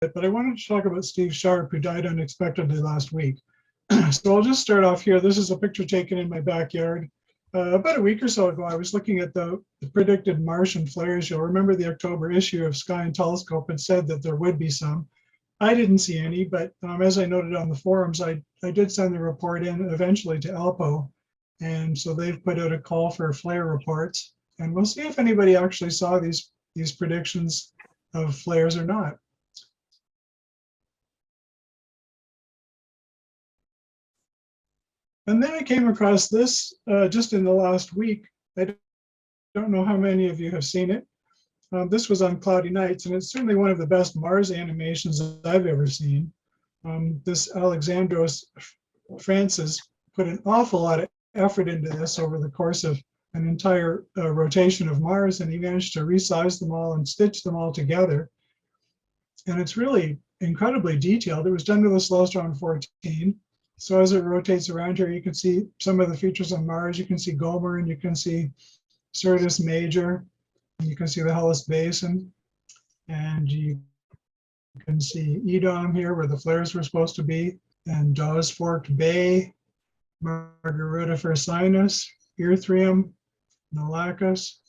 but I wanted to talk about Steve Sharpe, who died unexpectedly last week. So I'll just start off here. This is a picture taken in my backyard. About a week or so ago, I was looking at the predicted Martian flares. You'll remember the October issue of Sky and Telescope had said that there would be some. I didn't see any, but as I noted on the forums, I did send the report in eventually to Alpo. And so they've put out a call for flare reports. And we'll see if anybody actually saw these predictions of flares or not. And then I came across this just in the last week. I don't know how many of you have seen it. This was on Cloudy Nights, and it's certainly one of the best Mars animations that I've ever seen. This Alexandros Francis put an awful lot of effort into this over the course of an entire rotation of Mars, and he managed to resize them all and stitch them all together. And it's really incredibly detailed. It was done with a Celestron 14. So as it rotates around here, you can see some of the features on Mars. You can see Gomer, and you can see Syrtis Major, and you can see the Hellas Basin, and you can see Edom here, where the flares were supposed to be, and Dawes Fork Bay, Margarita Ursinus, Erythrium, Nolacus,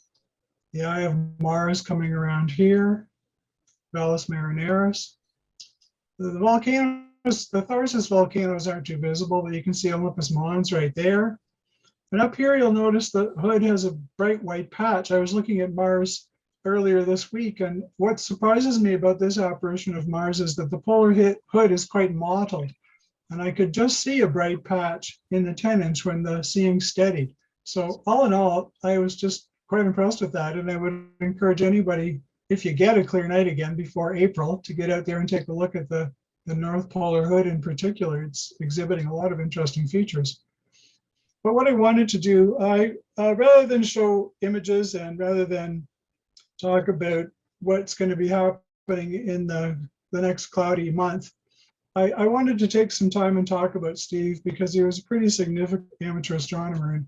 the Eye of Mars coming around here, Valles Marineris. The volcanoes, the Tharsis volcanoes aren't too visible, but you can see Olympus Mons right there. And up here, you'll notice the hood has a bright white patch. I was looking at Mars earlier this week, and what surprises me about this apparition of Mars is that the polar hood is quite mottled. And I could just see a bright patch in the 10-inch when the seeing steadied. So all in all, I was just quite impressed with that. And I would encourage anybody, if you get a clear night again before April, to get out there and take a look at the North Polar Hood in particular. It's exhibiting a lot of interesting features. But what I wanted to do, rather than show images and rather than talk about what's going to be happening in the next cloudy month, I wanted to take some time and talk about Steve, because he was a pretty significant amateur astronomer. And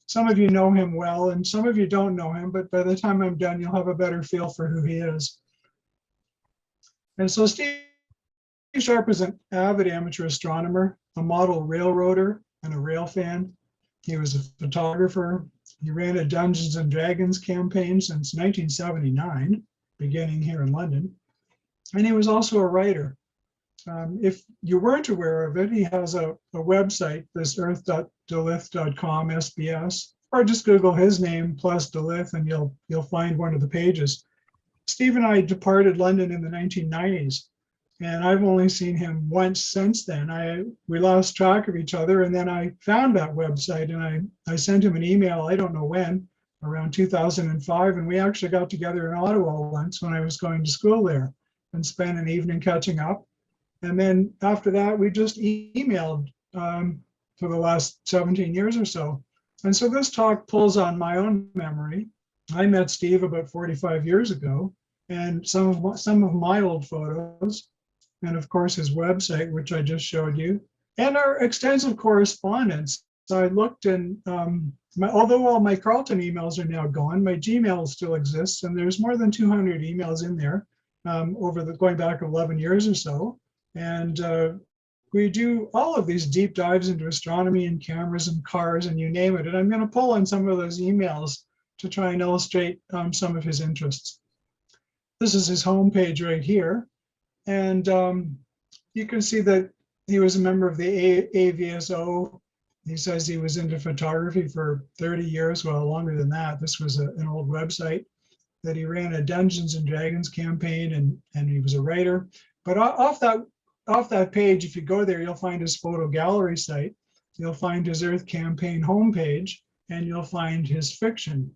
some of you know him well, and some of you don't know him, but by the time I'm done, you'll have a better feel for who he is. And so Steve Sharpe is an avid amateur astronomer, a model railroader, and a rail fan. He was a photographer. He ran a Dungeons and Dragons campaign since 1979, beginning here in London. And he was also a writer. If you weren't aware of it, he has a website, this earth.delith.com SBS, or just Google his name plus Delith, and you'll find one of the pages. Steve and I departed London in the 1990s, and I've only seen him once since then. We lost track of each other, and then I found that website, and I sent him an email, I don't know when, around 2005, and we actually got together in Ottawa once when I was going to school there and spent an evening catching up. And then after that, we just emailed for the last 17 years or so. And so this talk pulls on my own memory. I met Steve about 45 years ago, and some of my old photos, and of course his website, which I just showed you, and our extensive correspondence. So I looked, and although all my Carlton emails are now gone, my Gmail still exists, and there's more than 200 emails in there going back 11 years or so. And we do all of these deep dives into astronomy and cameras and cars and you name it. And I'm going to pull on some of those emails to try and illustrate some of his interests. This is his homepage right here. And you can see that he was a member of the AVSO. He says he was into photography for 30 years, well, longer than that. This was an old website that he ran a Dungeons and Dragons campaign, and he was a writer. But off that page, if you go there, you'll find his photo gallery site. You'll find his Earth Campaign homepage, and you'll find his fiction.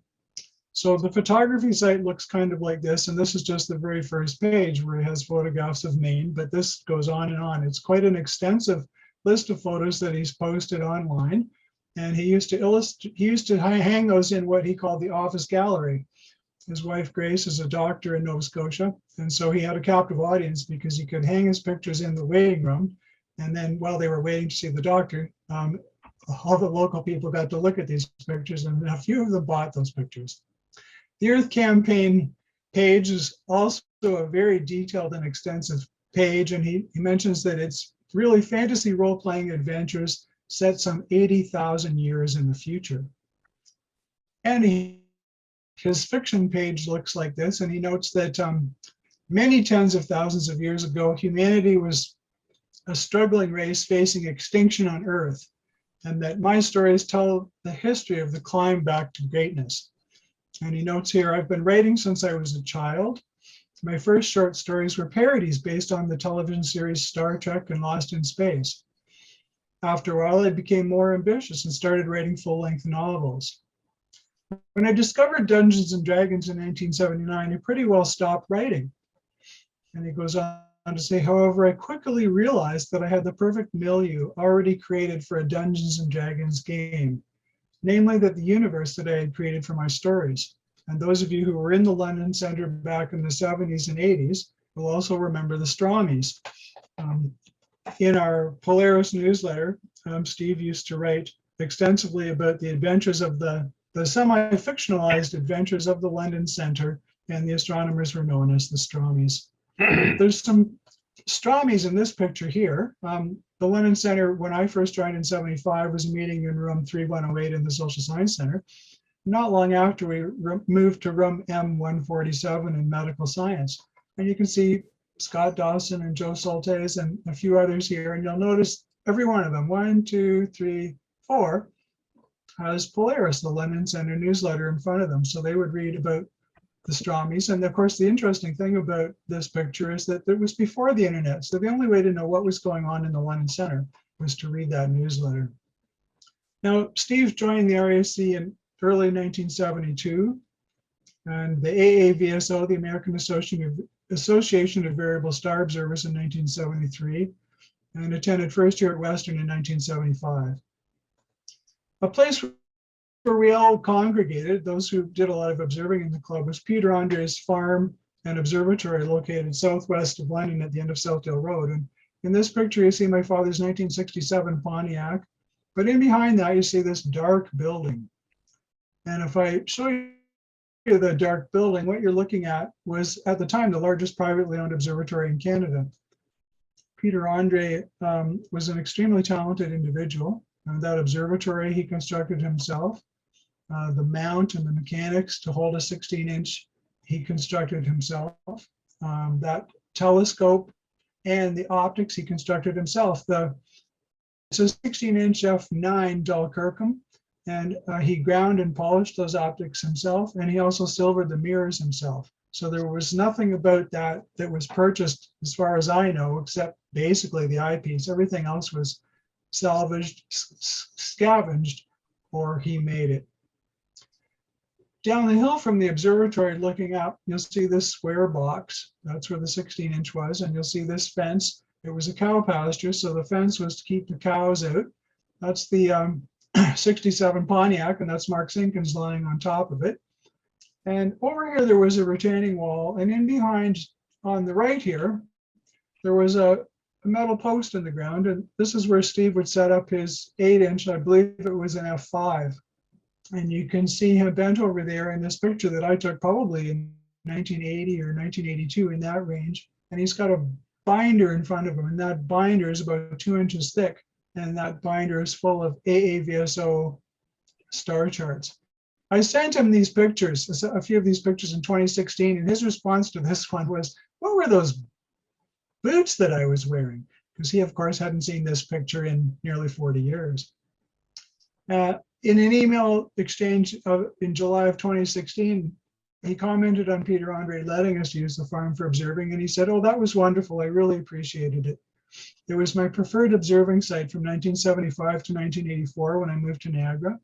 So the photography site looks kind of like this, and this is just the very first page where he has photographs of Maine, but this goes on and on. It's quite an extensive list of photos that he's posted online, and he used to hang those in what he called the office gallery. His wife, Grace, is a doctor in Nova Scotia, and so he had a captive audience because he could hang his pictures in the waiting room, and then while they were waiting to see the doctor, all the local people got to look at these pictures, and a few of them bought those pictures. The Earth Campaign page is also a very detailed and extensive page, and he mentions that it's really fantasy role-playing adventures set some 80,000 years in the future. And his fiction page looks like this, and he notes that many tens of thousands of years ago, humanity was a struggling race facing extinction on Earth, and that my stories tell the history of the climb back to greatness. And he notes here, I've been writing since I was a child. My first short stories were parodies based on the television series Star Trek and Lost in Space. After a while, I became more ambitious and started writing full-length novels. When I discovered Dungeons and Dragons in 1979, I pretty well stopped writing. And he goes on to say, however, I quickly realized that I had the perfect milieu already created for a Dungeons and Dragons game, namely that the universe that I had created for my stories. And those of you who were in the London Centre back in the 70s and 80s will also remember the Strawmies. In our Polaris newsletter, Steve used to write extensively about the adventures of the semi-fictionalized adventures of the London Centre, and the astronomers were known as the Strawmies. There's some Strawmies in this picture here. The London Centre, when I first joined in 75, was meeting in room 3108 in the Social Science Centre. Not long after, we moved to room M147 in medical science. And you can see Scott Dawson and Joe Soltes and a few others here. And you'll notice every one of them, 1, 2, 3, 4, has Polaris, the London Centre newsletter, in front of them. So they would read about the Strawmies. And of course, the interesting thing about this picture is that it was before the internet. So the only way to know what was going on in the London Centre was to read that newsletter. Now, Steve joined the RASC in early 1972, and the AAVSO, the American Association of Variable Star Observers, in 1973, and attended first year at Western in 1975. A place where we all congregated, those who did a lot of observing in the club, was Peter Andre's farm and observatory located southwest of London at the end of Southdale Road. And in this picture, you see my father's 1967 Pontiac, but in behind that, you see this dark building. And if I show you the dark building, what you're looking at was, at the time, the largest privately owned observatory in Canada. Peter Andre was an extremely talented individual. That observatory he constructed himself. The mount and the mechanics to hold a 16-inch he constructed himself. That telescope and the optics he constructed himself. It's a 16-inch f9 Dalkirkham, and he ground and polished those optics himself, and he also silvered the mirrors himself. So there was nothing about that that was purchased, as far as I know, except basically the eyepiece. Everything else was salvaged, scavenged, or he made it. Down the hill from the observatory looking up, you'll see this square box. That's where the 16-inch was, and you'll see this fence. It was a cow pasture, so the fence was to keep the cows out. That's the 67 Pontiac, and that's Mark Sinkins lying on top of it. And over here, there was a retaining wall, and in behind, on the right here, there was a metal post in the ground, and this is where Steve would set up his 8-inch, I believe it was an f5. And you can see him bent over there in this picture that I took probably in 1980 or 1982, in that range. And he's got a binder in front of him, and that binder is about 2 inches thick. And that binder is full of AAVSO star charts. I sent him these pictures, a few of these pictures in 2016, and his response to this one was, what were those boots that I was wearing? Because he, of course, hadn't seen this picture in nearly 40 years. In an email exchange in July of 2016, he commented on Peter Andre letting us use the farm for observing, and he said, oh, that was wonderful. I really appreciated it. It was my preferred observing site from 1975 to 1984 when I moved to Niagara.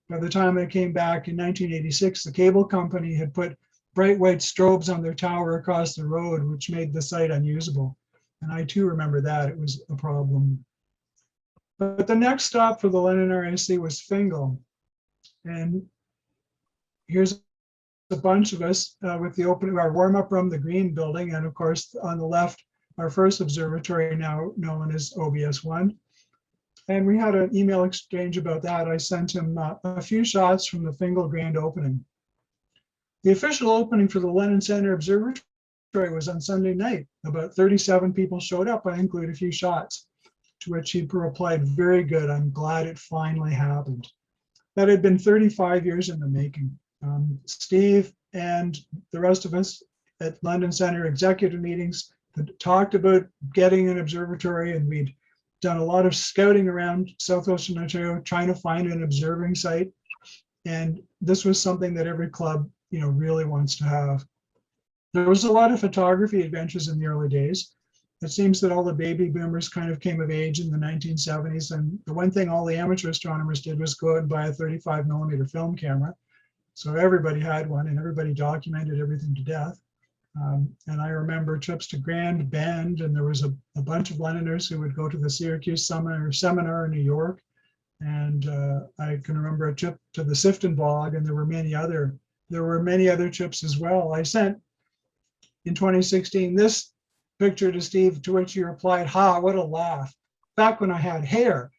By the time I came back in 1986, the cable company had put bright white strobes on their tower across the road, which made the site unusable. And I too remember that. It was a problem. But the next stop for the London RASC was Fingal. And here's a bunch of us with the opening, our warm-up room, the green building, and of course on the left, our first observatory, now known as OBS1. And we had an email exchange about that. I sent him a few shots from the Fingal grand opening. The official opening for the London Centre Observatory was on Sunday night. About 37 people showed up. I include a few shots, to which he replied, very good. I'm glad it finally happened. That had been 35 years in the making. Steve and the rest of us at London Centre executive meetings had talked about getting an observatory, and we'd done a lot of scouting around southwestern Ontario, trying to find an observing site. And this was something that every club, really wants to have. There was a lot of photography adventures in the early days. It seems that all the baby boomers kind of came of age in the 1970s. And the one thing all the amateur astronomers did was go out and buy a 35 millimeter film camera. So everybody had one and everybody documented everything to death. And I remember trips to Grand Bend, and there was a bunch of Londoners who would go to the Syracuse seminar in New York. And I can remember a trip to the Sifton Bog, and there were many other trips as well. I sent in 2016 this picture to Steve, to which he replied, "Ha, what a laugh. Back when I had hair."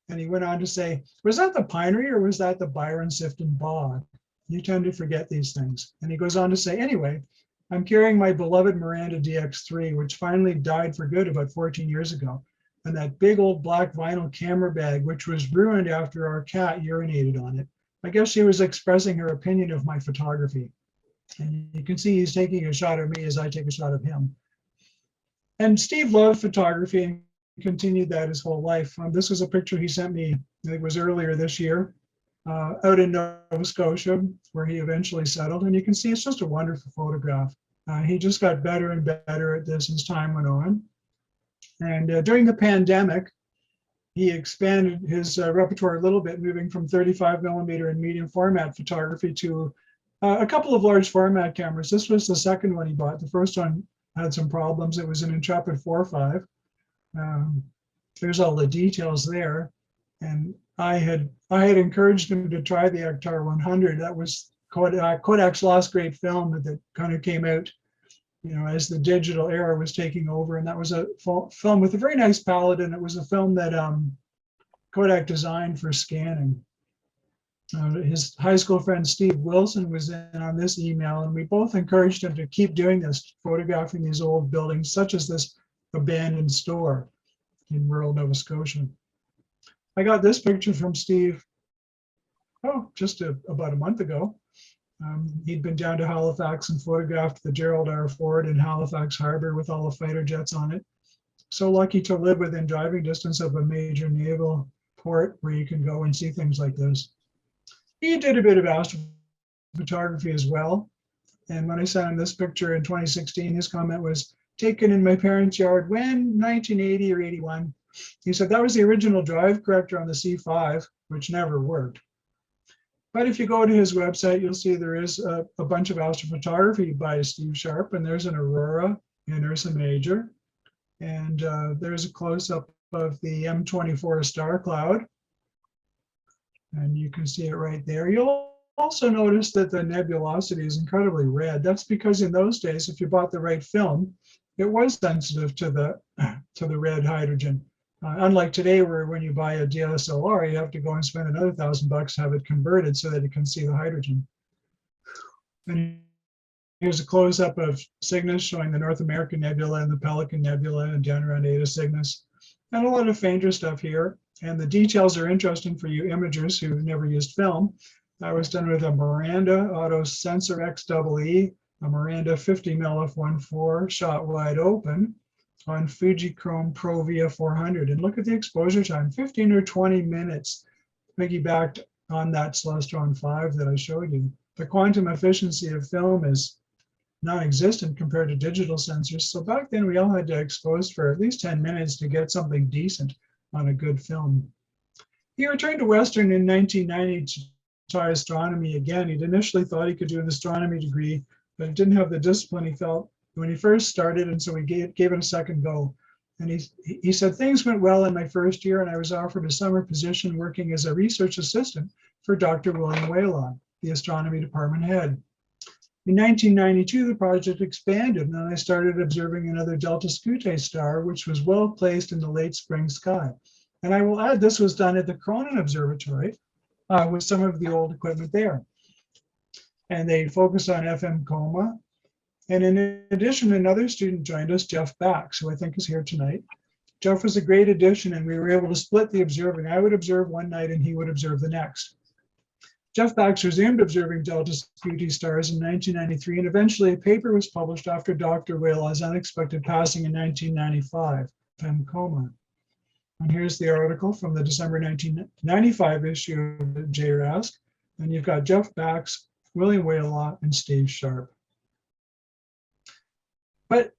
And he went on to say, "Was that the Pinery or was that the Byron Sifton Bog? You tend to forget these things." And he goes on to say, "Anyway, I'm carrying my beloved Miranda DX3, which finally died for good about 14 years ago, and that big old black vinyl camera bag, which was ruined after our cat urinated on it. I guess she was expressing her opinion of my photography." And you can see he's taking a shot of me as I take a shot of him. And Steve loved photography and continued that his whole life. This was a picture he sent me, I think it was earlier this year, out in Nova Scotia, where he eventually settled. And you can see it's just a wonderful photograph. He just got better and better at this as time went on. And during the pandemic, he expanded his repertoire a little bit, moving from 35 millimeter and medium format photography to a couple of large format cameras. This was the second one he bought. The first one had some problems. It was an Intrepid 4.5. There's all the details there. And I had encouraged him to try the Ektar 100. That was Kodak's last great film that kind of came out, as the digital era was taking over. And that was a film with a very nice palette, and it was a film that Kodak designed for scanning. His high school friend Steve Wilson was in on this email, and we both encouraged him to keep doing this, photographing these old buildings, such as this abandoned store in rural Nova Scotia. I got this picture from Steve, just about a month ago. He'd been down to Halifax and photographed the Gerald R. Ford in Halifax Harbor with all the fighter jets on it. So lucky to live within driving distance of a major naval port where you can go and see things like this. He did a bit of astrophotography as well. And when I sent him this picture in 2016, his comment was, "Taken in my parents' yard when, 1980 or 81. He said that was the original drive corrector on the C5, which never worked. But if you go to his website, you'll see there is a bunch of astrophotography by Steve Sharpe, and there's an aurora in Ursa Major. And there's a close-up of the M24 star cloud. And you can see it right there. You'll also notice that the nebulosity is incredibly red. That's because in those days, if you bought the right film, it was sensitive to the red hydrogen. Unlike today, where when you buy a DSLR, you have to go and spend another $1,000 to have it converted so that it can see the hydrogen. And here's a close-up of Cygnus showing the North American Nebula and the Pelican Nebula and down around Eta Cygnus. And a lot of fainter stuff here. And the details are interesting for you imagers who've never used film. That was done with a Miranda Auto Sensor XEE, a Miranda 50mm f1.4 shot wide open on Fujichrome Pro Via 400. And look at the exposure time, 15 or 20 minutes, piggybacked on that Celestron 5 that I showed you. The quantum efficiency of film is non-existent compared to digital sensors. So back then we all had to expose for at least 10 minutes to get something decent on a good film. He returned to Western in 1990 to try astronomy again. He'd initially thought he could do an astronomy degree, but he didn't have the discipline he felt when he first started, and so he gave it a second go. And he said, things went well in my first year, and I was offered a summer position working as a research assistant for Dr. William Waylaw, the astronomy department head. In 1992, the project expanded, and then I started observing another Delta Scuti star, which was well placed in the late spring sky. And I will add, this was done at the Cronin Observatory with some of the old equipment there. And they focused on FM coma. And in addition, another student joined us, Jeff Bax, who I think is here tonight. Jeff was a great addition, and we were able to split the observing. I would observe one night and he would observe the next. Jeff Bax resumed observing Delta Scuti stars in 1993, and eventually a paper was published after Dr. Whalaw's unexpected passing in 1995, coma. And here's the article from the December 1995 issue of RASC. And you've got Jeff Bax, William Whalaw, and Steve Sharpe. But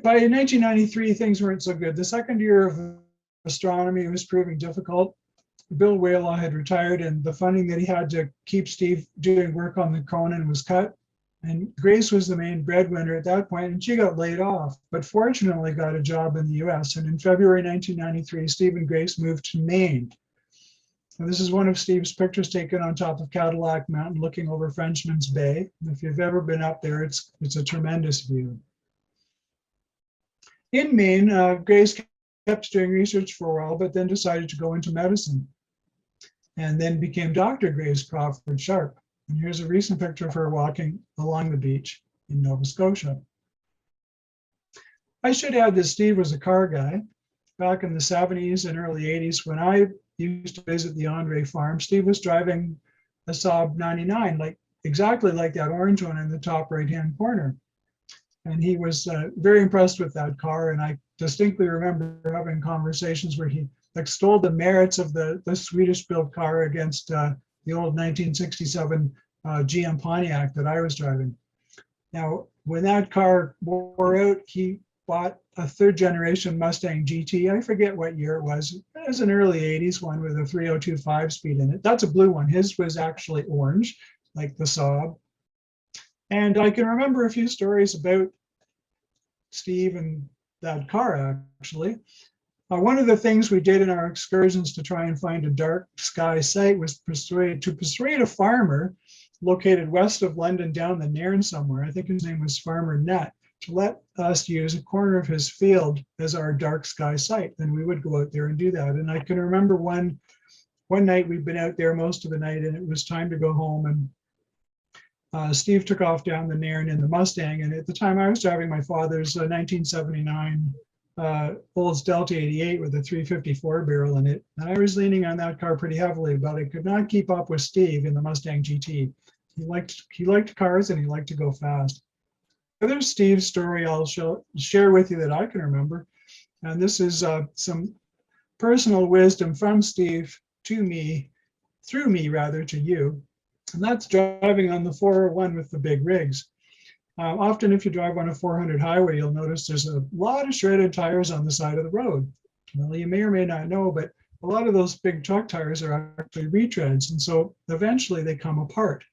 by 1993, things weren't so good. The second year of astronomy was proving difficult. Bill Whalaw had retired, and the funding that he had to keep Steve doing work on the Conan was cut. And Grace was the main breadwinner at that point, and she got laid off, but fortunately got a job in the US. And in February 1993, Steve and Grace moved to Maine. And this is one of Steve's pictures taken on top of Cadillac Mountain looking over Frenchman's Bay. And if you've ever been up there, it's a tremendous view. In Maine, Grace kept doing research for a while, but then decided to go into medicine, and then became Dr. Grace Crawford Sharpe. And here's a recent picture of her walking along the beach in Nova Scotia. I should add that Steve was a car guy. Back in the 70s and early 80s, when I used to visit the Andre farm, Steve was driving a Saab 99, exactly like that orange one in the top right-hand corner. And he was very impressed with that car. And I distinctly remember having conversations where he extolled the merits of the Swedish-built car against the old 1967 GM Pontiac that I was driving. Now, when that car wore out, he bought a third-generation Mustang GT. I forget what year it was. It was an early 80s one with a 302 5-speed in it. That's a blue one. His was actually orange, like the Saab. And I can remember a few stories about Steve and that car, actually. One of the things we did in our excursions to try and find a dark sky site was to persuade a farmer located west of London down the Nairn somewhere, I think his name was Farmer Nett, to let us use a corner of his field as our dark sky site. And we would go out there and do that. And I can remember one night we'd been out there most of the night, and it was time to go home, and Steve took off down the Nairn in the Mustang. And at the time I was driving my father's 1979 Olds Delta 88 with a 354 barrel in it. And I was leaning on that car pretty heavily, but I could not keep up with Steve in the Mustang GT. He liked cars and he liked to go fast. Other Steve's story I'll share with you that I can remember. And this is some personal wisdom from Steve to me, through me rather, to you. And that's driving on the 401 with the big rigs. Often if you drive on a 400 highway, you'll notice there's a lot of shredded tires on the side of the road. Well, you may or may not know, but a lot of those big truck tires are actually retreads. And so eventually they come apart.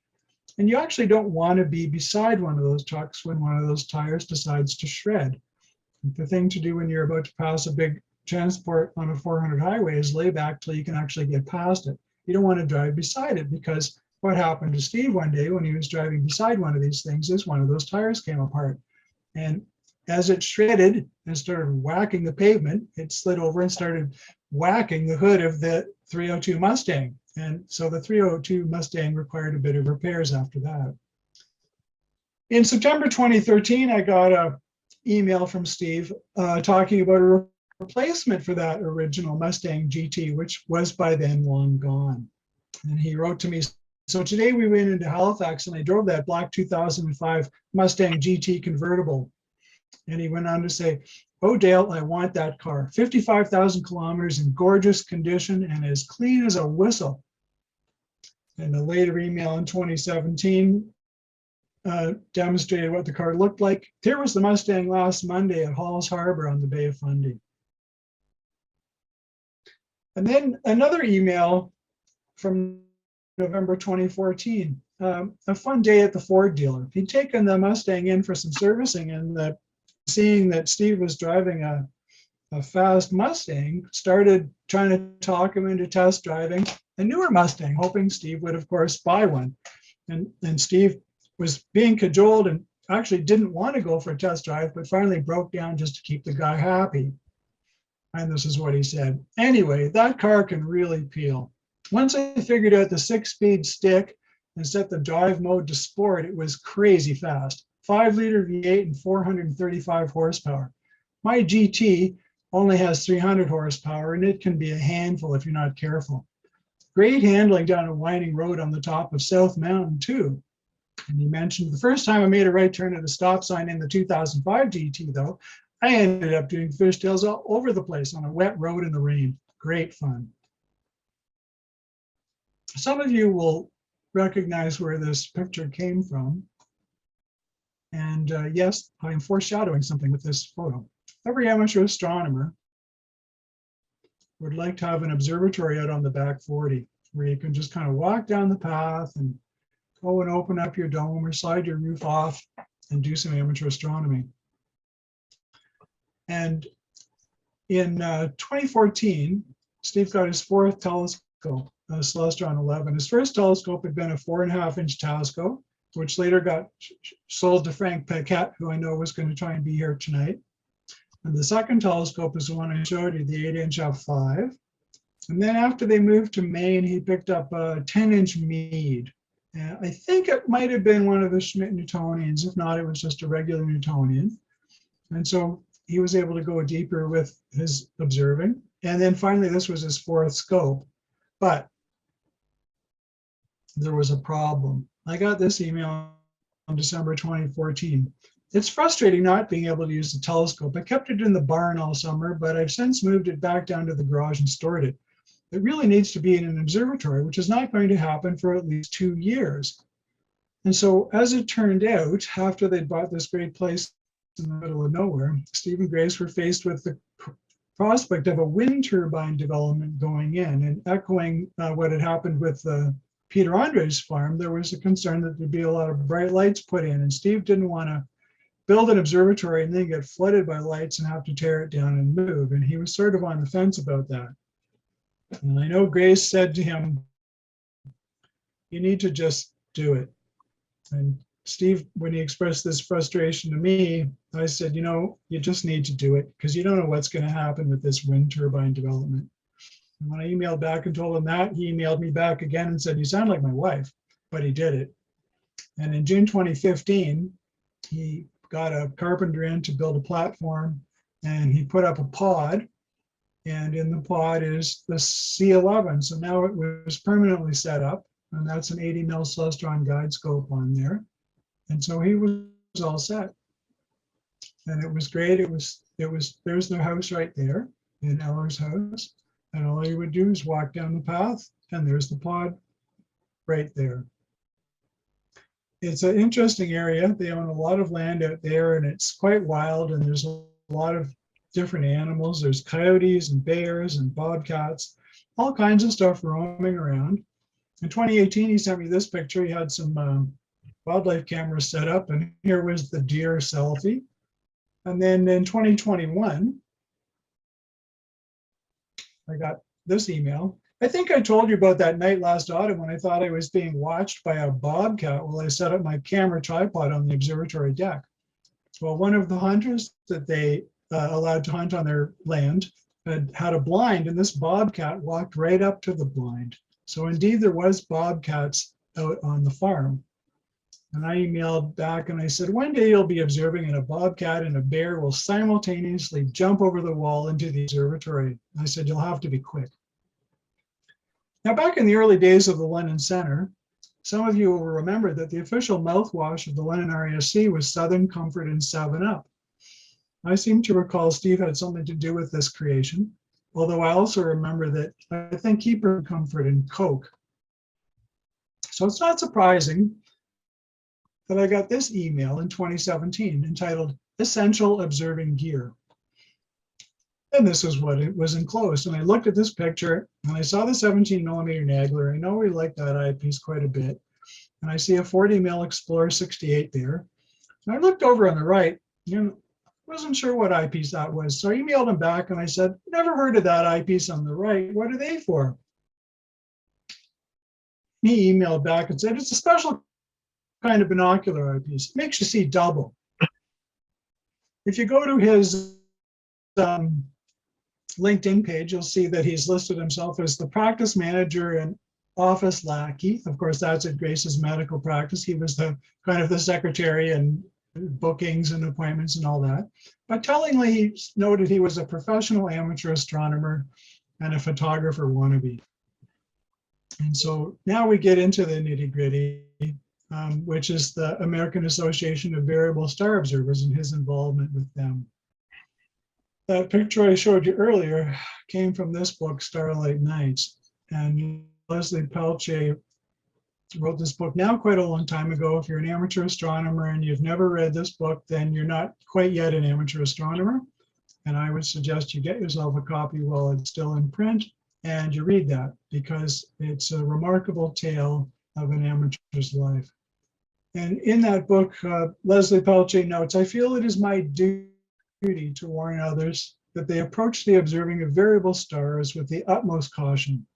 And you actually don't want to be beside one of those trucks when one of those tires decides to shred. The thing to do when you're about to pass a big transport on a 400 highway is lay back till you can actually get past it. You don't want to drive beside it, because what happened to Steve one day when he was driving beside one of these things is one of those tires came apart. And as it shredded and started whacking the pavement, it slid over and started whacking the hood of the 302 Mustang. And so the 302 Mustang required a bit of repairs after that. In September 2013, I got an email from Steve talking about a replacement for that original Mustang GT, which was by then long gone. And he wrote to me, so today we went into Halifax and I drove that black 2005 Mustang GT convertible. And he went on to say, oh, Dale, I want that car. 55,000 kilometers in gorgeous condition and as clean as a whistle. And a later email in 2017 demonstrated what the car looked like. Here was the Mustang last Monday at Halls Harbor on the Bay of Fundy. And then another email from November 2014, a fun day at the Ford dealer. He'd taken the Mustang in for some servicing, and seeing that Steve was driving a fast Mustang, started trying to talk him into test driving a newer Mustang, hoping Steve would, of course, buy one. And Steve was being cajoled and actually didn't want to go for a test drive, but finally broke down just to keep the guy happy. And this is what he said. Anyway, that car can really peel. Once I figured out the 6-speed stick and set the drive mode to sport, it was crazy fast. 5-liter V8 and 435 horsepower. My GT only has 300 horsepower, and it can be a handful if you're not careful. Great handling down a winding road on the top of South Mountain too. And he mentioned the first time I made a right turn at a stop sign in the 2005 GT, though, I ended up doing fishtails all over the place on a wet road in the rain. Great fun. Some of you will recognize where this picture came from. And yes, I am foreshadowing something with this photo. Every amateur astronomer would like to have an observatory out on the back 40 where you can just kind of walk down the path and go and open up your dome or slide your roof off and do some amateur astronomy. And in 2014, Steve got his 4th telescope, Celestron 11. His first telescope had been a 4.5-inch telescope, which later got sold to Frank Paquette, who I know was going to try and be here tonight. And the second telescope is the one I showed you, the 8-inch f5. And then after they moved to Maine, he picked up a 10-inch Meade. And I think it might have been one of the Schmidt Newtonians. If not, it was just a regular Newtonian. And so he was able to go deeper with his observing. And then finally, this was his 4th scope. But there was a problem. I got this email on December 2014. It's frustrating not being able to use the telescope. I kept it in the barn all summer, but I've since moved it back down to the garage and stored it. It really needs to be in an observatory, which is not going to happen for at least 2 years. And so as it turned out, after they'd bought this great place in the middle of nowhere, Steve and Grace were faced with the prospect of a wind turbine development going in. And echoing what had happened with Peter Andre's farm, there was a concern that there'd be a lot of bright lights put in, and Steve didn't want to build an observatory and then get flooded by lights and have to tear it down and move. And he was sort of on the fence about that. And I know Grace said to him, you need to just do it. And Steve, when he expressed this frustration to me, I said, you know, you just need to do it because you don't know what's going to happen with this wind turbine development. And when I emailed back and told him that, he emailed me back again and said, you sound like my wife, but he did it. And in June 2015, he got a carpenter in to build a platform, and he put up a pod, and in the pod is the C11. So now it was permanently set up, and that's an 80 mil Celestron guide scope on there. And so he was all set. And it was great. There's their house right there in Eller's house. And all you would do is walk down the path, and there's the pod right there. It's an interesting area. They own a lot of land out there, and it's quite wild, and there's a lot of different animals. There's coyotes and bears and bobcats, all kinds of stuff roaming around. In 2018, he sent me this picture. He had some wildlife cameras set up, and here was the deer selfie. And then in 2021, I got this email. I think I told you about that night last autumn when I thought I was being watched by a bobcat while I set up my camera tripod on the observatory deck. Well, one of the hunters that they allowed to hunt on their land had a blind, and this bobcat walked right up to the blind. So indeed, there was bobcats out on the farm. And I emailed back and I said, one day you'll be observing and a bobcat and a bear will simultaneously jump over the wall into the observatory. I said, you'll have to be quick. Now, back in the early days of the London Centre, some of you will remember that the official mouthwash of the London RASC was Southern Comfort and 7-Up. I seem to recall Steve had something to do with this creation, although I also remember that I think he preferred Comfort and Coke. So it's not surprising that I got this email in 2017 entitled Essential Observing Gear. And this is what it was enclosed. And I looked at this picture and I saw the 17 millimeter Nagler. I know we like that eyepiece quite a bit. And I see a 40 mil Explorer 68 there. And I looked over on the right, wasn't sure what eyepiece that was. So I emailed him back and I said, never heard of that eyepiece on the right. What are they for? He emailed back and said, it's a special kind of binocular eyepiece. It makes you see double. If you go to his LinkedIn page, you'll see that he's listed himself as the practice manager and office lackey. Of course, that's at Grace's medical practice. He was the kind of the secretary and bookings and appointments and all that. But tellingly, he noted he was a professional amateur astronomer and a photographer wannabe. And so now we get into the nitty gritty, which is the American Association of Variable Star Observers and his involvement with them. That picture I showed you earlier came from this book, Starlight Nights. And Leslie Peltier wrote this book now quite a long time ago. If you're an amateur astronomer and you've never read this book, then you're not quite yet an amateur astronomer. And I would suggest you get yourself a copy while it's still in print and you read that, because it's a remarkable tale of an amateur's life. And in that book, Leslie Peltier notes, "I feel it is my duty to warn others that they approach the observing of variable stars with the utmost caution."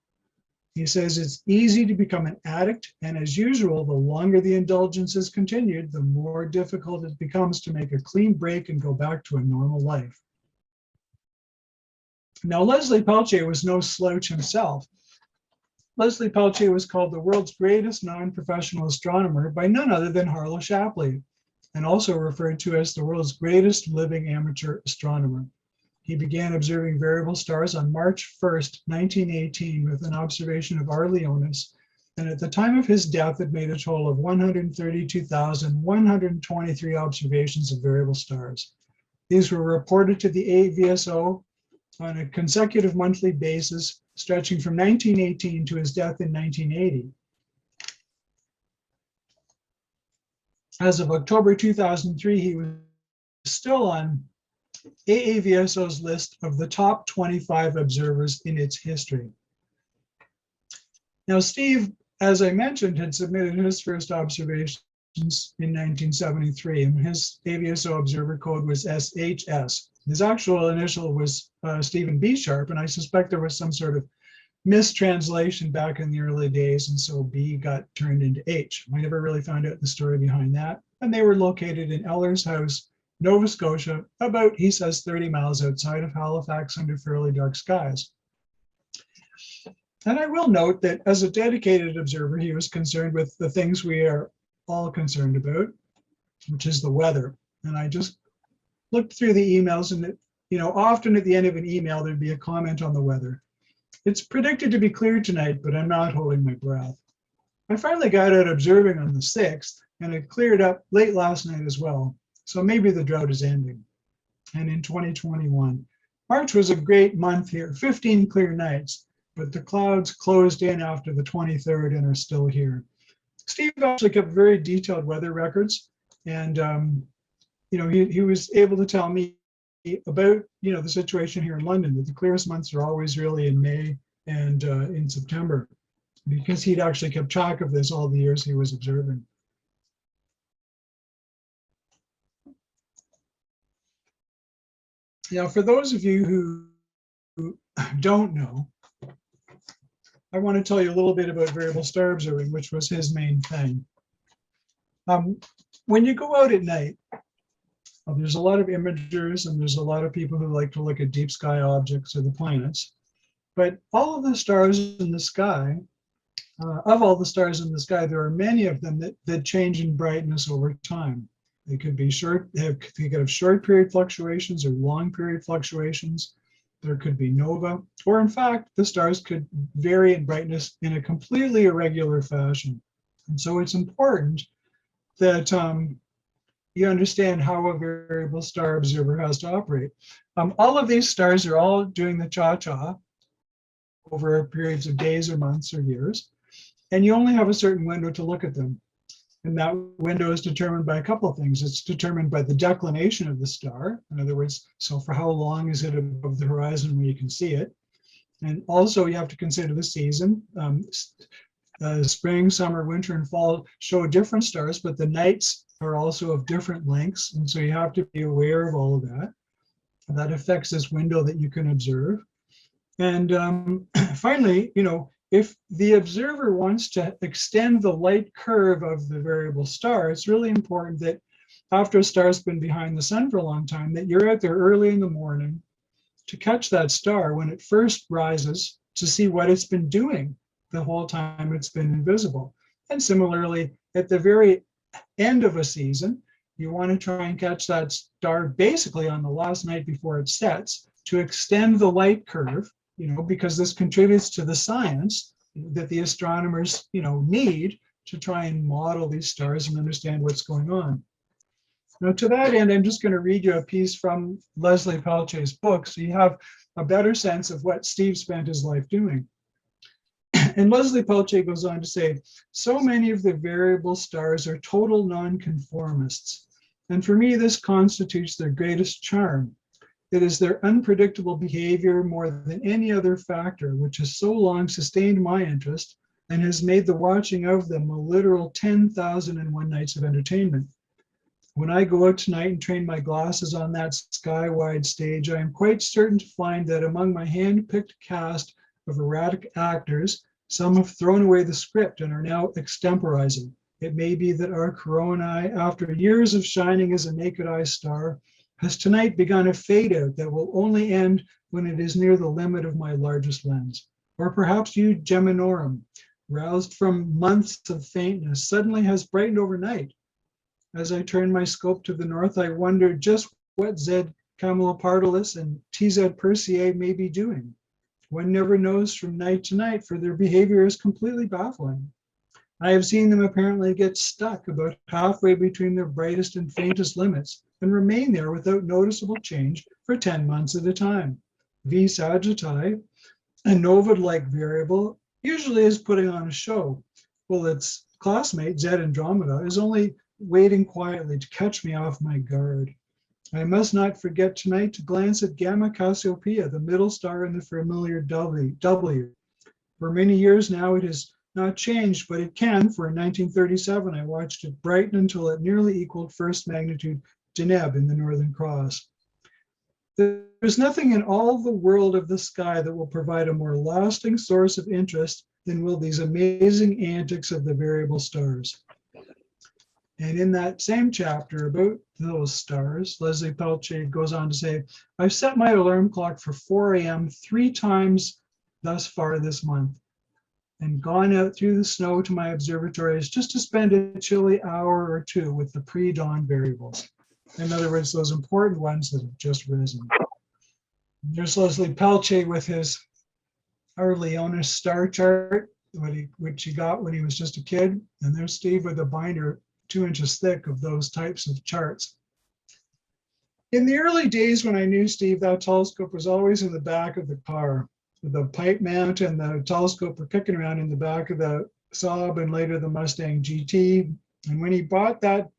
He says it's easy to become an addict, and as usual, the longer the indulgence is continued, the more difficult it becomes to make a clean break and go back to a normal life. Now, Leslie Peltier was no slouch himself. Leslie Peltier was called the world's greatest non-professional astronomer by none other than Harlow Shapley, and also referred to as the world's greatest living amateur astronomer. He began observing variable stars on March 1st, 1918, with an observation of R. Leonis, and at the time of his death, had made a total of 132,123 observations of variable stars. These were reported to the AVSO on a consecutive monthly basis, stretching from 1918 to his death in 1980. As of October 2003, he was still on AAVSO's list of the top 25 observers in its history. Now, Steve, as I mentioned, had submitted his first observations in 1973, and his AVSO observer code was SHS. His actual initial was Stephen B. Sharpe, and I suspect there was some sort of mistranslation back in the early days, and so B got turned into H. I never really found out the story behind that. And they were located in Eller's House, Nova Scotia, about, he says, 30 miles outside of Halifax under fairly dark skies. And I will note that as a dedicated observer, he was concerned with the things we are all concerned about, which is the weather. And I just looked through the emails, and often at the end of an email, there'd be a comment on the weather. It's predicted to be clear tonight, but I'm not holding my breath. I finally got out observing on the 6th, and it cleared up late last night as well. So maybe the drought is ending. And in 2021, March was a great month here, 15 clear nights, but the clouds closed in after the 23rd and are still here. Steve actually kept very detailed weather records, and he was able to tell me about the situation here in London, that the clearest months are always really in May and in September, because he'd actually kept track of this all the years he was observing. Now, for those of you who don't know, I want to tell you a little bit about variable star observing, which was his main thing. When you go out at night, there's a lot of imagers, and there's a lot of people who like to look at deep sky objects or the planets. But all of the stars in the sky, of all the stars in the sky, there are many of them that change in brightness over time. They could be short, they could have short period fluctuations or long period fluctuations. There could be nova, or in fact, the stars could vary in brightness in a completely irregular fashion. And so it's important that you understand how a variable star observer has to operate. All of these stars are all doing the cha-cha over periods of days or months or years, and you only have a certain window to look at them. And that window is determined by a couple of things. It's determined by the declination of the star. In other words, so for how long is it above the horizon when you can see it? And also you have to consider the season. Spring, summer, winter, and fall show different stars, but the nights are also of different lengths. And so you have to be aware of all of that. That affects this window that you can observe. And finally, if the observer wants to extend the light curve of the variable star, it's really important that after a star's been behind the sun for a long time, that you're out there early in the morning to catch that star when it first rises, to see what it's been doing the whole time it's been invisible. And similarly, at the very end of a season, You want to try and catch that star basically on the last night before it sets to extend the light curve, because this contributes to the science that the astronomers, need to try and model these stars and understand what's going on. Now, to that end, I'm just going to read you a piece from Leslie Peltier's book, so you have a better sense of what Steve spent his life doing. And Leslie Peltier goes on to say, so many of the variable stars are total nonconformists. And for me, this constitutes their greatest charm. It is their unpredictable behavior more than any other factor, which has so long sustained my interest and has made the watching of them a literal 10,001 nights of entertainment. When I go out tonight and train my glasses on that sky-wide stage, I am quite certain to find that among my hand-picked cast of erratic actors, some have thrown away the script and are now extemporizing. It may be that our coronae, after years of shining as a naked eye star, has tonight begun a fade out that will only end when it is near the limit of my largest lens. Or perhaps you Geminorum, roused from months of faintness, suddenly has brightened overnight. As I turn my scope to the north, I wonder just what Z Camelopardalis and TZ Persei may be doing. One never knows from night to night, for their behavior is completely baffling. I have seen them apparently get stuck about halfway between their brightest and faintest limits and remain there without noticeable change for 10 months at a time. V Sagittae, a Novid-like variable, usually is putting on a show, while its classmate, Z Andromeda, is only waiting quietly to catch me off my guard. I must not forget tonight to glance at Gamma Cassiopeia, the middle star in the familiar W. For many years now, it has not changed, but it can. For in 1937, I watched it brighten until it nearly equaled first magnitude Deneb in the Northern Cross. There's nothing in all the world of the sky that will provide a more lasting source of interest than will these amazing antics of the variable stars. And in that same chapter about those stars, Leslie Peltier goes on to say, I've set my alarm clock for 4 a.m. 3 times thus far this month and gone out through the snow to my observatories just to spend a chilly hour or two with the pre-dawn variables. In other words, those important ones that have just risen. There's Leslie Peltier with his Our Leonis star chart, which he got when he was just a kid. And there's Steve with a binder 2 inches thick of those types of charts. In the early days when I knew Steve, that telescope was always in the back of the car. The pipe mount and the telescope were kicking around in the back of the Saab and later the Mustang GT. And when he bought that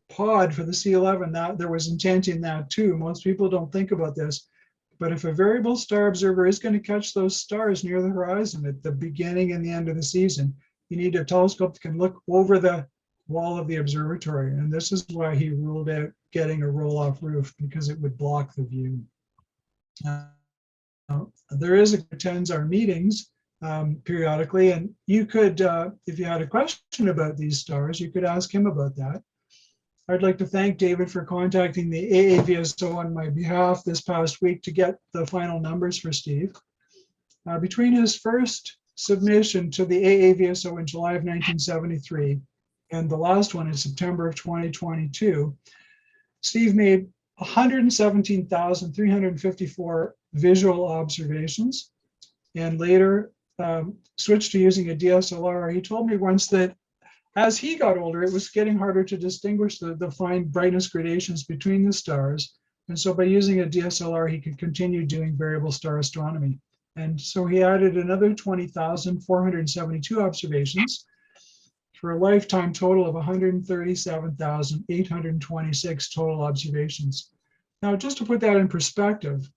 pod for the C11, that there was intent in that too. Most people don't think about this. But if a variable star observer is going to catch those stars near the horizon at the beginning and the end of the season, you need a telescope that can look over the wall of the observatory. And this is why he ruled out getting a roll-off roof, because it would block the view. There is attends our meetings periodically, and you could, if you had a question about these stars, you could ask him about that. I'd like to thank David for contacting the AAVSO on my behalf this past week to get the final numbers for Steve. Between his first submission to the AAVSO in July of 1973 and the last one in September of 2022, Steve made 117,354 visual observations and later switched to using a DSLR. He told me once that as he got older, it was getting harder to distinguish the fine brightness gradations between the stars. And so by using a DSLR, he could continue doing variable star astronomy. And so he added another 20,472 observations for a lifetime total of 137,826 total observations. Now, just to put that in perspective,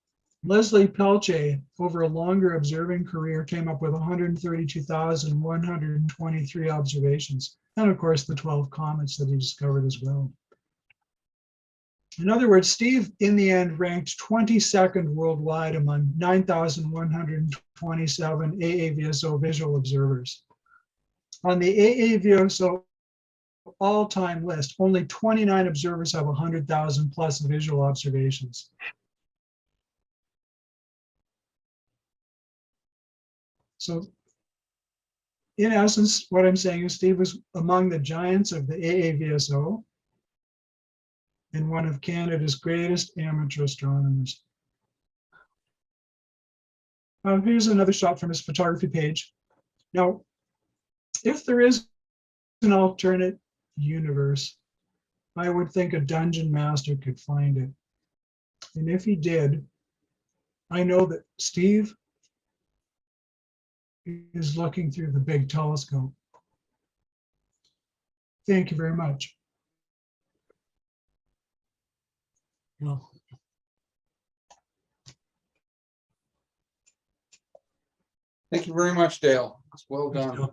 Leslie Peltier, over a longer observing career, came up with 132,123 observations, and of course the 12 comets that he discovered as well. In other words, Steve, in the end, ranked 22nd worldwide among 9,127 AAVSO visual observers. On the AAVSO all-time list, only 29 observers have 100,000 plus visual observations. So in essence, what I'm saying is Steve was among the giants of the AAVSO. and one of Canada's greatest amateur astronomers. Here's another shot from his photography page. Now, if there is an alternate universe, I would think a dungeon master could find it. And if he did, I know that Steve is looking through the big telescope. Thank you very much. Thank you very much, Dale. It's well done.